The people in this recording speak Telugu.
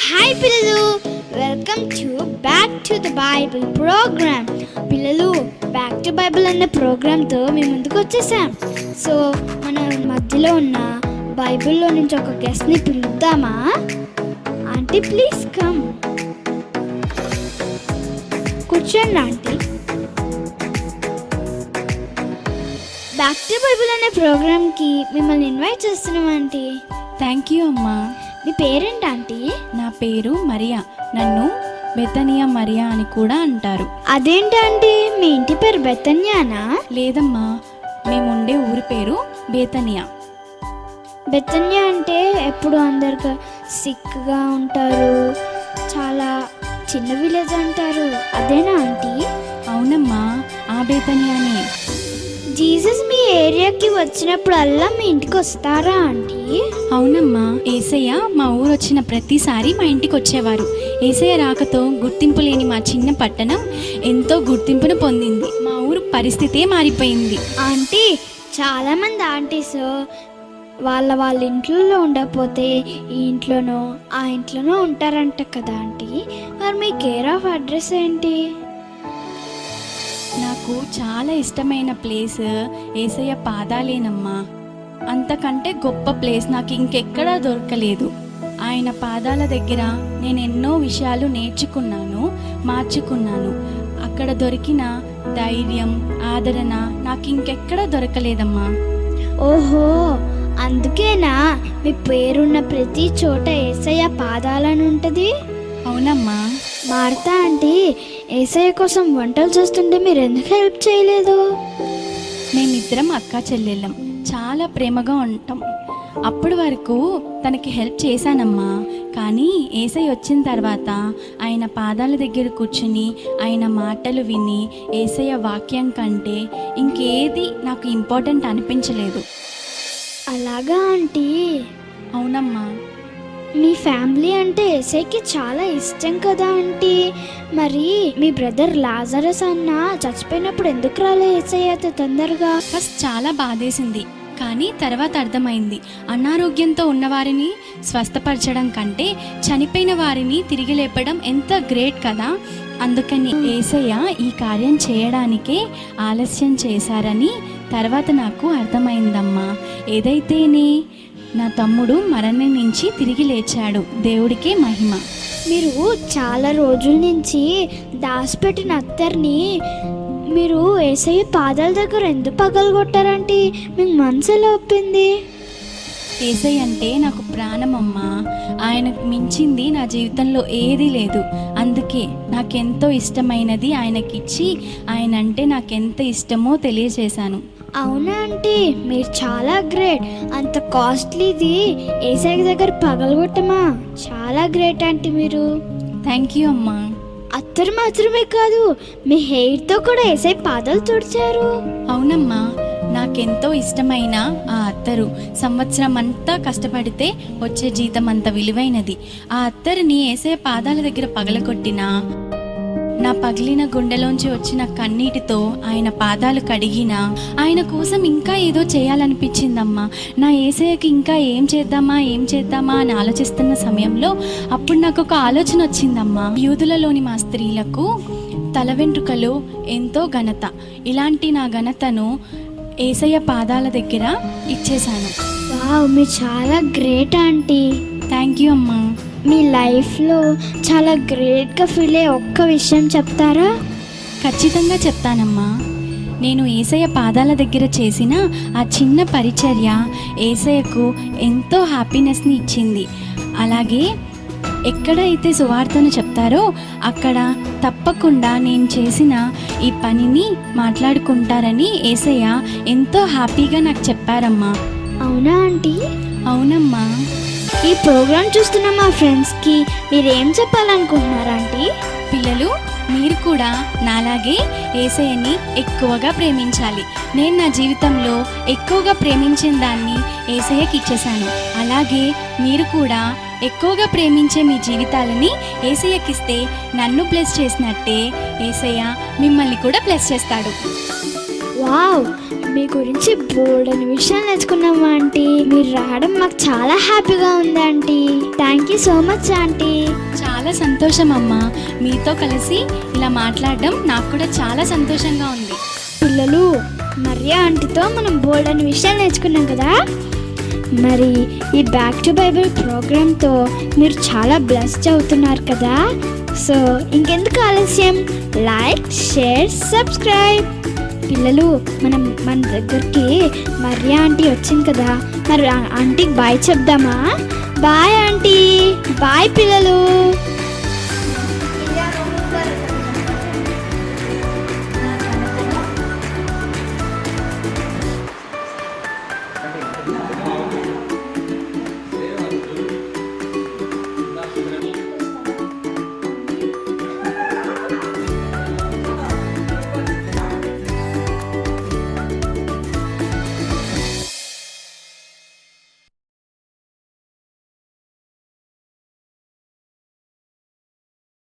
హాయ్ పిల్లలు, welcome to back to the Bible programme. పిల్లలు, బ్యాక్ టు బైబిల్ అనే ప్రోగ్రామ్తో మేము ముందుకు వచ్చేసాం. సో మన మధ్యలో ఉన్న బైబిల్లో నుంచి ఒక గెస్ట్ని పిలుద్దామా? Aunty please come. కూర్చోండి ఆంటీ. బ్యాక్ టు బైబిల్ అనే ప్రోగ్రామ్కి మిమ్మల్ని ఇన్వైట్ చేస్తున్నాం ఆంటీ. థ్యాంక్ యూ అమ్మా. మీ పేరేంటి ఆంటీ? నా పేరు మరియా. నన్ను బెతనియా మరియా అని కూడా అంటారు. అదేంటండి, మీ ఇంటి పేరు బెతన్యానా? లేదమ్మా, మేముండే ఊరి పేరు బేతనియా. బెతన్యా అంటే ఎప్పుడు అందరికి సిక్గా ఉంటారు, చాలా చిన్న విలేజ్ అంటారు, అదేనా ఆంటీ? అవునమ్మా, ఆ బేతనియానే. జీసస్ మీ ఏరియాకి వచ్చినప్పుడల్లా మీ ఇంటికి వస్తారా ఆంటీ? అవునమ్మా, ఏసయ్య మా ఊరు వచ్చిన ప్రతిసారి మా ఇంటికి వచ్చేవారు. ఏసయ్య రాకతో గుర్తింపు లేని మా చిన్న పట్టణం ఎంతో గుర్తింపును పొందింది. మా ఊరు పరిస్థితే మారిపోయింది. ఆంటీ, చాలామంది ఆంటీస్ వాళ్ళ ఇంట్లో ఉండకపోతే ఈ ఇంట్లోనో ఆ ఇంట్లోనో ఉంటారంట కదా ఆంటీ. మరి మీ కేర్ ఆఫ్ అడ్రస్ ఏంటి? నాకు చాలా ఇష్టమైన ప్లేస్ ఏసయ్య పాదాలేనమ్మా. అంతకంటే గొప్ప ప్లేస్ నాకు ఇంకెక్కడా దొరకలేదు. ఆయన పాదాల దగ్గర నేను ఎన్నో విషయాలు నేర్చుకున్నాను, మార్చుకున్నాను. అక్కడ దొరికిన ధైర్యం, ఆదరణ నాకు ఇంకెక్కడా దొరకలేదమ్మా. ఓహో, అందుకేనా మీ పేరున్న ప్రతి చోట యేసయ్య పాదాలని ఉంటుంది? అవునమ్మా. మార్తా ఆంటీ యేసయ్య కోసం వంటలు చేస్తుంటే మీరు ఎందుకు హెల్ప్ చేయలేదు? మేమిద్దరం అక్కా చెల్లెళ్ళం, చాలా ప్రేమగా ఉంటాం. అప్పటి వరకు తనకి హెల్ప్ చేశానమ్మా. కానీ ఏసై వచ్చిన తర్వాత ఆయన పాదాల దగ్గర కూర్చుని ఆయన మాటలు విని ఏసయ్య వాక్యం కంటే ఇంకేది నాకు ఇంపార్టెంట్ అనిపించలేదు. అలాగా ఆంటీ? అవునమ్మా. మీ ఫ్యామిలీ అంటే యేసయ్యకి చాలా ఇష్టం కదా ఆంటీ. మరి మీ బ్రదర్ లాజరస్ అన్న చచ్చిపోయినప్పుడు ఎందుకు రాలే యేసయ్య తొందరగా? ఫస్ట్ చాలా బాధేసింది, కానీ తర్వాత అర్థమైంది, అనారోగ్యంతో ఉన్నవారిని స్వస్థపరచడం కంటే చనిపోయిన వారిని తిరిగి లేపడం ఎంత గ్రేట్ కదా. అందుకని యేసయ్య ఈ కార్యం చేయడానికే ఆలస్యం చేశారని తర్వాత నాకు అర్థమైందమ్మా. ఏదైతేనే నా తమ్ముడు మరణం నుంచి తిరిగి లేచాడు, దేవుడికే మహిమ. మీరు చాలా రోజుల నుంచి దాచిపెట్టిన అత్తర్ని మీరు యేసయ్య పాదాల దగ్గర ఎందుకు పగలగొట్టారంటే మీకు మనసులో ఒప్పింది? యేసయ్య అంటే నాకు ప్రాణమమ్మా. ఆయనకు మించింది నా జీవితంలో ఏదీ లేదు. అందుకే నాకెంతో ఇష్టమైనది ఆయనకిచ్చి ఆయన అంటే నాకెంత ఇష్టమో తెలియజేశాను. అవునా ఆంటీ, మీరు చాలా గ్రేట్. అంత కాస్ట్లీది యేసయ్య దగ్గర పగలగొట్టమా? చాలా గ్రేట్ ఆంటీ మీరు. థ్యాంక్ యూ అమ్మా. అత్తరు మాత్రమే కాదు, మీ హెయిర్తో కూడా యేసయ్య పాదాలు తుడిచారు. అవునమ్మా, నాకెంతో ఇష్టమైన ఆ అత్తరు సంవత్సరం అంతా కష్టపడితే వచ్చే జీతం అంత విలువైనది. ఆ అత్తరుని యేసయ్య పాదాల దగ్గర పగలగొట్టినా నా పగిలిన గుండెలోంచి వచ్చిన కన్నీటితో ఆయన పాదాలు కడిగినా ఆయన కోసం ఇంకా ఏదో చేయాలనిపించిందమ్మా. నా యేసయ్యకి ఇంకా ఏం చేద్దామా అని ఆలోచిస్తున్న సమయంలో అప్పుడు నాకు ఒక ఆలోచన వచ్చిందమ్మా. యూదులలోని మా స్త్రీలకు తల వెంట్రుకలు ఎంతో ఘనత. ఇలాంటి నా ఘనతను యేసయ్య పాదాల దగ్గర ఇచ్చేశాను. వావ్, మీరు చాలా గ్రేట్ ఆంటీ. థ్యాంక్ యూ అమ్మా. మీ లైఫ్లో చాలా గ్రేట్గా ఫీల్ అయ్యే ఒక్క విషయం చెప్తారా? ఖచ్చితంగా చెప్తానమ్మా. నేను యేసయ్య పాదాల దగ్గర చేసిన ఆ చిన్న పరిచర్య యేసయ్యకు ఎంతో హ్యాపీనెస్ని ఇచ్చింది. అలాగే ఎక్కడైతే సువార్తను చెప్తారో అక్కడ తప్పకుండా నేను చేసిన ఈ పనిని మాట్లాడుకుంటారని యేసయ్య ఎంతో హ్యాపీగా నాకు చెప్పారమ్మా. అవునా ఆంటీ? అవునమ్మా. ఈ ప్రోగ్రామ్ చూస్తున్న మా ఫ్రెండ్స్కి మీరేం చెప్పాలనుకుంటున్నారా ఆంటీ? పిల్లలు, మీరు కూడా నాలాగే యేసయ్యని ఎక్కువగా ప్రేమించాలి. నేను నా జీవితంలో ఎక్కువగా ప్రేమించిన దాన్ని యేసయ్యకి ఇచ్చేశాను. అలాగే మీరు కూడా ఎక్కువగా ప్రేమించే మీ జీవితాలని యేసయ్యకిస్తే నన్ను బ్లెస్ చేసినట్టే యేసయ్య మిమ్మల్ని కూడా బ్లెస్ చేస్తాడు. వావ్, మీ గురించి బోల్డని విషయాలు నేర్చుకున్నాము ఆంటీ. మీరు రావడం మాకు చాలా హ్యాపీగా ఉంది aunty. Thank you so much aunty. చాలా సంతోషం అమ్మా, మీతో కలిసి ఇలా మాట్లాడడం నాకు కూడా చాలా సంతోషంగా ఉంది. పిల్లలు, మరియా ఆంటీతో మనం బోల్డ్ అనే విషయాలు నేర్చుకున్నాం కదా. మరి ఈ బ్యాక్ టు బైబిల్ ప్రోగ్రామ్తో మీరు చాలా బ్లెస్డ్ అవుతున్నారు కదా. సో ఇంకెందుకు ఆలస్యం, లైక్, షేర్, సబ్స్క్రైబ్. పిల్లలు, మన దగ్గరికి మరియా ఆంటీ వచ్చింది కదా, మరి ఆంటీకి బాయ్ చెప్దామా? బాయ్ ఆంటీ, బాయ్ పిల్లలు.